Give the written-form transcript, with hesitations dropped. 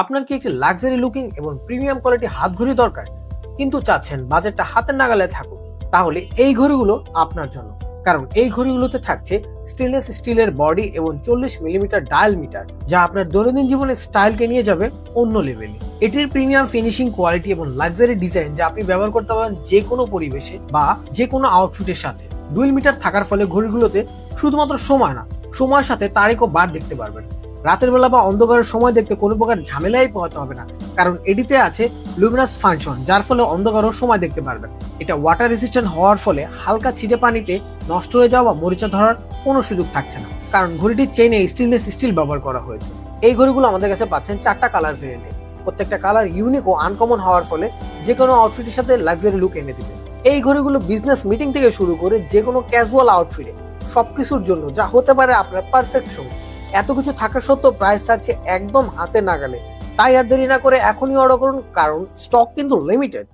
আপনার কি একটি লাক্সারি লুকিং এবং প্রিমিয়াম কোয়ালিটি হাত ঘড়ি দরকার, কিন্তু চাচ্ছেন বাজেটটা হাতের নাগালে থাকুক? তাহলে এই ঘড়িগুলো আপনার জন্য। কারণ এই ঘড়িগুলোতে থাকছে স্টেনলেস স্টিলের বডি এবং 40 মিলিমিটার ডায়াল মিটার, যা আপনার দৈনন্দিন জীবনের স্টাইলকে নিয়ে যাবে অন্য লেভেলে। এটির প্রিমিয়াম ফিনিশিং কোয়ালিটি এবং লাক্সারি ডিজাইন যা আপনি ব্যবহার করতে পারেন যে কোনো পরিবেশে বা যে কোনো আউটফিটের সাথে। ডুয়েল মিটার থাকার ফলে ঘড়িগুলোতে শুধুমাত্র সময় না, সময়ের সাথে তারিখ ও বার দেখতে পারবেন। রাতের বেলা বা অন্ধকারের সময় দেখতে কোনো প্রকার ঝামেলাই পোহাতে হবে না, কারণ এটিতে আছে লুমিনাস ফাংশন, যার ফলে অন্ধকারও সময় দেখতে পারবেন। এটা ওয়াটার রেজিস্ট্যান্ট হওয়ার ফলে হালকা ছিটে পানিতে নষ্ট হয়ে যাওয়া বা মরিচা ধরার কোনো সুযোগ থাকছে না, কারণ ঘড়িটির চেইনে স্টেনলেস স্টিল ব্যবহার করা হয়েছে। এই ঘড়িগুলো আমাদের কাছে পাচ্ছেন 4টা কালার ভেরিয়েন্টে। প্রত্যেকটা কালার ইউনিক ও আনকমন হওয়ার ফলে যে কোনো আউটফিটের সাথে লাক্সারি লুক এনে দিবে। এই ঘড়িগুলো বিজনেস মিটিং থেকে শুরু করে যে কোনো ক্যাজুয়াল আউটফিটে সবকিছুর জন্য যা হতে পারে আপনার পারফেক্ট সঙ্গী। এত কিছু থাকা সত্ত্বেও প্রাইস থাকছে একদম হাতে নাগালে। তাই আর দেরি না করে এখনই অর্ডার করুন, কারণ স্টক কিন্তু লিমিটেড।